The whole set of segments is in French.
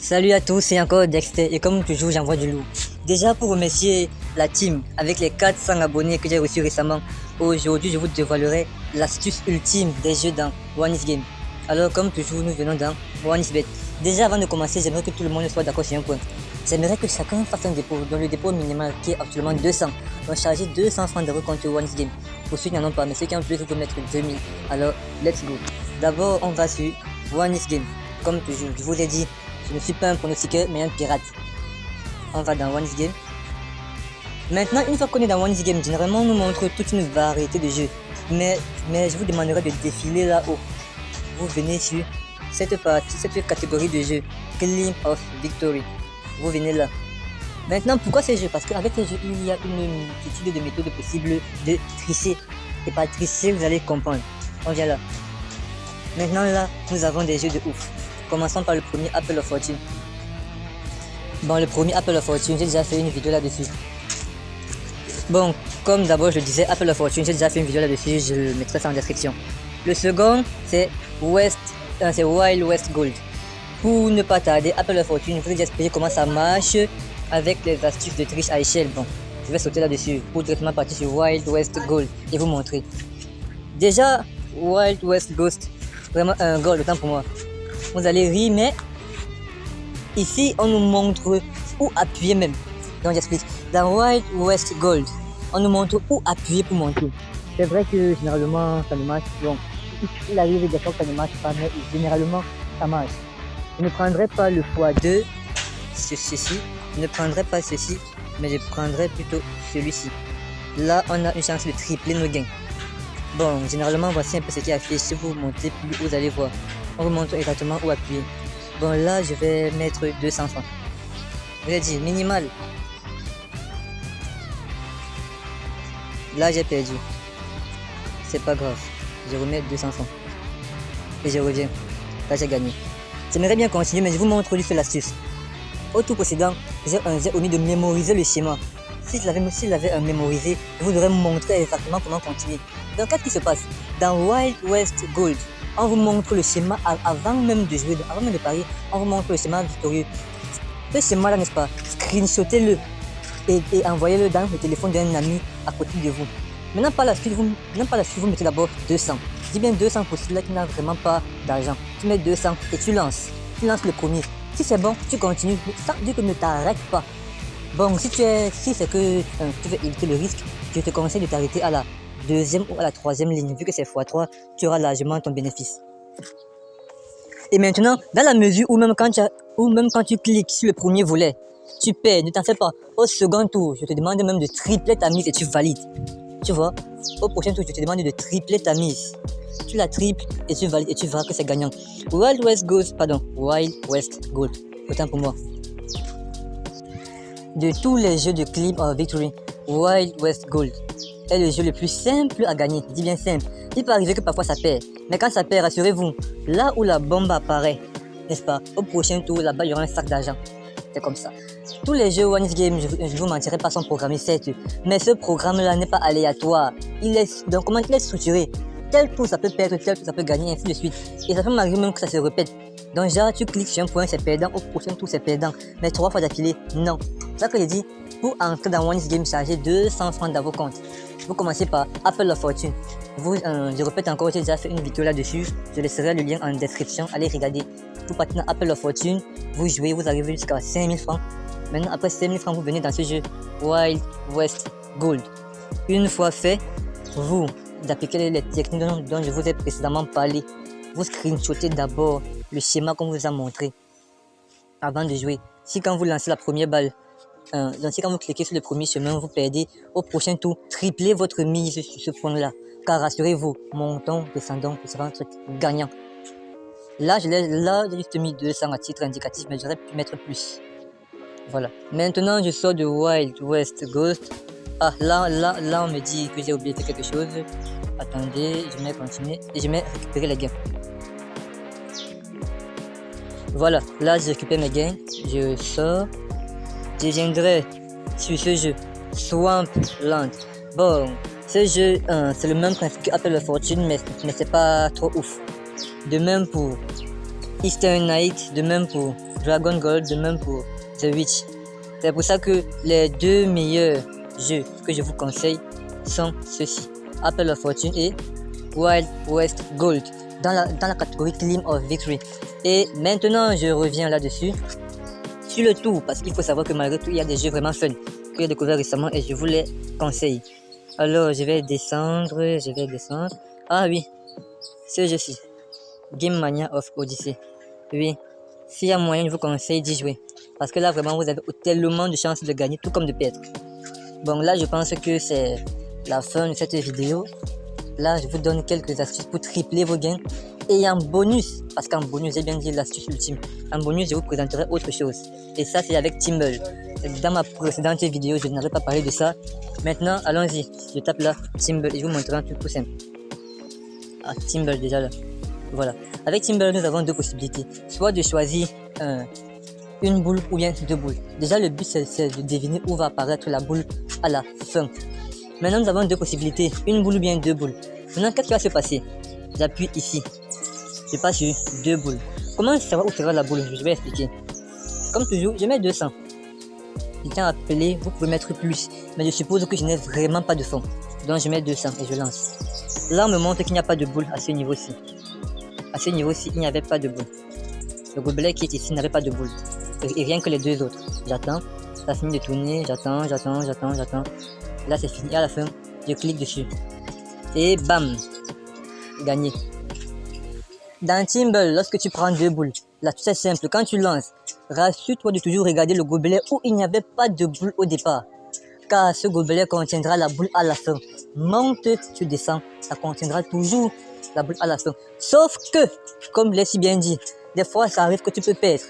Salut à tous, c'est encore Dexter et comme toujours j'envoie du lourd. Déjà pour remercier la team avec les 400 abonnés que j'ai reçus récemment, aujourd'hui je vous dévoilerai l'astuce ultime des jeux dans OneIsGame. Alors comme toujours nous venons dans OneIsBet. Déjà avant de commencer j'aimerais que tout le monde soit d'accord sur un point. J'aimerais que chacun fasse un dépôt dont le dépôt minimal qui est actuellement 200. Donc charger 200 francs de compte OneIsGame. Pour ceux qui n'en ont pas mais ceux qui en ont plus vous pouvez mettre 2000. Alors let's go. D'abord on va sur OneIsGame. Comme toujours je vous ai dit. Je ne suis pas un pronostiqueur, mais un pirate. On va dans OneIsGame. Maintenant, une fois qu'on est dans OneIsGame, généralement, on nous montre toute une variété de jeux. Mais je vous demanderai de défiler là-haut. Vous venez sur cette catégorie de jeux. Claim of Victory. Vous venez là. Maintenant, pourquoi ces jeux? Parce qu'avec ces jeux, il y a une multitude de méthodes possibles de tricher. Et par tricher, vous allez comprendre. On vient là. Maintenant, là, nous avons des jeux de ouf. Commençons par le premier Apple of Fortune. Bon, le premier Apple of Fortune, j'ai déjà fait une vidéo là-dessus. Bon, comme d'abord je le disais, Apple of Fortune, j'ai déjà fait une vidéo là-dessus, je le mettrai ça en description. Le second, c'est Wild West Gold. Pour ne pas tarder, Apple of Fortune, je vous ai déjà expliqué comment ça marche avec les astuces de triche à échelle. Bon, je vais sauter là-dessus pour directement partir sur Wild West Gold et vous montrer. Déjà, Wild West Ghost, vraiment un gold, autant pour moi. Vous allez rire, mais ici on nous montre où appuyer même. Donc j'explique. Dans Wild West Gold, on nous montre où appuyer pour monter. C'est vrai que généralement ça ne marche pas. Il arrive des fois que ça ne marche pas, mais généralement ça marche. Je ne prendrai pas le x2, ceci. Je ne prendrai pas ceci, mais je prendrai plutôt celui-ci. Là on a une chance de tripler nos gains. Bon, généralement voici un peu ce qui est affiché. Si vous montez plus, vous allez voir. On vous montre exactement où appuyer. Bon là je vais mettre 200 francs. Je vous ai dit minimal. Là j'ai perdu. C'est pas grave. Je remets 200 francs. Et je reviens. Là j'ai gagné. J'aimerais bien continuer mais je vous montre juste l'astuce. Au tout précédent, j'ai omis de mémoriser le schéma. Si je l'avais mémorisé, je vous aurais montré exactement comment continuer. Donc qu'est-ce qui se passe? Dans Wild West Gold, on vous montre le schéma avant même de jouer, avant même de parier, on vous montre le schéma victorieux. Ce schéma-là, n'est-ce pas? Screenshotez-le et envoyez-le dans le téléphone d'un ami à côté de vous. Maintenant, par la suite, vous mettez d'abord 200. Je dis bien 200 pour celui-là qui n'a vraiment pas d'argent. Tu mets 200 et tu lances. Tu lances le premier. Si c'est bon, tu continues. Ça veut dire que ne t'arrête pas. Bon, si c'est que tu veux éviter le risque, je te conseille de t'arrêter à la deuxième ou à la troisième ligne. Vu que c'est x3, tu auras largement ton bénéfice. Et maintenant, dans la mesure où même quand tu cliques sur le premier volet, tu perds, ne t'en fais pas. Au second tour, je te demande même de tripler ta mise et tu valides. Tu vois, au prochain tour, je te demande de tripler ta mise. Tu la triples et tu valides et tu verras que c'est gagnant. Wild West Gold. Autant pour moi. De tous les jeux de Claim of Victory, Wild West Gold est le jeu le plus simple à gagner. Je dis bien simple. Il peut arriver que parfois ça perd. Mais quand ça perd, rassurez-vous, là où la bombe apparaît, n'est-ce pas, au prochain tour, là-bas, il y aura un sac d'argent. C'est comme ça. Tous les jeux OneIsGame, je ne vous mentirai pas, sont programmés, certes. Mais ce programme-là n'est pas aléatoire. Donc comment il est structuré? Tel tour ça peut perdre, tel tour ça peut gagner, ainsi de suite. Et ça peut m'arriver même que ça se répète. Donc genre, tu cliques sur un point, c'est perdant, au prochain tour, c'est perdant. Mais 3 fois d'affilée, non. C'est ça que j'ai dit, pour entrer dans OneIsGame, charger 200 francs dans vos comptes. Vous commencez par Apple of Fortune. Je répète encore, j'ai déjà fait une vidéo là-dessus. Je laisserai le lien en description. Allez regarder. Vous partez dans Apple of Fortune, vous jouez, vous arrivez jusqu'à 5000 francs. Maintenant, après 5000 francs, vous venez dans ce jeu Wild West Gold. Une fois fait, vous appliquez les techniques dont je vous ai précédemment parlé. Vous screenshotez d'abord le schéma qu'on vous a montré avant de jouer. Si quand vous lancez la première balle, donc si quand vous cliquez sur le premier chemin, vous perdez, au prochain tour, triplez votre mise sur ce point-là. Car rassurez-vous, montons, descendons, ce sera un truc gagnant. Là, j'ai juste mis 200 à titre indicatif, mais j'aurais pu mettre plus. Voilà. Maintenant, je sors de Wild West Ghost. Ah, là, on me dit que j'ai oublié de faire quelque chose. Attendez, je vais continuer et je vais récupérer les gains. Voilà, là, j'ai récupéré mes gains. Je sors. Je viendrai sur ce jeu Swampland. Bon, ce jeu, c'est le même principe que Apple of Fortune, mais c'est pas trop ouf. De même pour Eastern Knight, de même pour Dragon Gold, de même pour The Witch. C'est pour ça que les deux meilleurs jeux que je vous conseille sont ceux-ci. Apple of Fortune et Wild West Gold dans la catégorie Claim of Victory. Et maintenant, je reviens là-dessus sur le tour parce qu'il faut savoir que malgré tout, il y a des jeux vraiment fun que j'ai découvert récemment et je vous les conseille. Alors, je vais descendre. Ah oui, ce jeu-ci, Game Mania of Odyssey. Oui, s'il y a moyen, je vous conseille d'y jouer. Parce que là, vraiment, vous avez tellement de chances de gagner, tout comme de perdre. Bon, là, je pense que c'est la fin de cette vidéo. Là, je vous donne quelques astuces pour tripler vos gains. Et en bonus, parce qu'en bonus, j'ai bien dit l'astuce ultime. En bonus, je vous présenterai autre chose. Et ça, c'est avec Timble. Dans ma précédente vidéo, je n'avais pas parlé de ça. Maintenant, allons-y. Je tape là, Timble, et je vous montrerai un truc tout simple. Ah, Timble déjà là. Voilà. Avec Timble, nous avons deux possibilités. Soit de choisir une boule ou bien deux boules. Déjà, le but, c'est de deviner où va apparaître la boule à la fin. Maintenant, nous avons deux possibilités. Une boule ou bien deux boules. Maintenant, qu'est-ce qui va se passer? J'appuie ici. Je passe sur deux boules. Comment savoir où sera la boule? Je vais expliquer. Comme toujours, je mets 200. Je tiens à appeler, vous pouvez mettre plus. Mais je suppose que je n'ai vraiment pas de fond. Donc, je mets 200 et je lance. Là, on me montre qu'il n'y a pas de boule à ce niveau-ci. À ce niveau-ci, il n'y avait pas de boule. Le gobelet qui est ici n'avait pas de boule. Et rien que les deux autres. J'attends. Ça finit de tourner. J'attends. Là, c'est fini. À la fin, je clique dessus. Et bam! Gagné. Dans Timble, lorsque tu prends deux boules, là, tout c'est simple. Quand tu lances, rassure-toi de toujours regarder le gobelet où il n'y avait pas de boule au départ. Car ce gobelet contiendra la boule à la fin. Monte, tu descends, ça contiendra toujours la boule à la fin. Sauf que, comme je l'ai si bien dit, des fois ça arrive que tu peux perdre.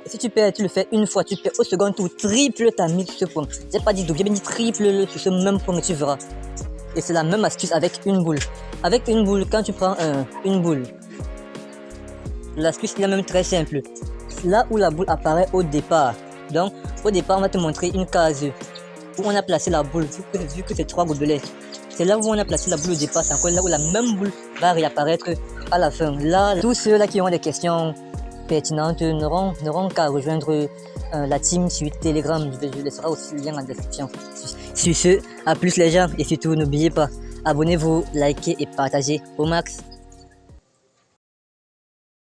Et si tu perds, tu le fais une fois, tu perds au second tour, triple ta mise sur ce point. J'ai pas dit double, j'ai bien dit triple sur ce même point que tu verras. Et c'est la même astuce avec une boule. Avec une boule, quand tu prends une boule, l'astuce est même très simple. Là où la boule apparaît au départ. Donc, au départ, on va te montrer une case où on a placé la boule, vu que c'est trois gobelets. C'est là où on a placé la boule au départ, c'est encore là où la même boule va réapparaître à la fin. Là, tous ceux-là qui ont des questions pertinentes n'auront qu'à rejoindre la team sur Telegram. Je laisserai aussi le lien en description. Sur ce, à plus les gens, et surtout n'oubliez pas, abonnez-vous, likez et partagez au max.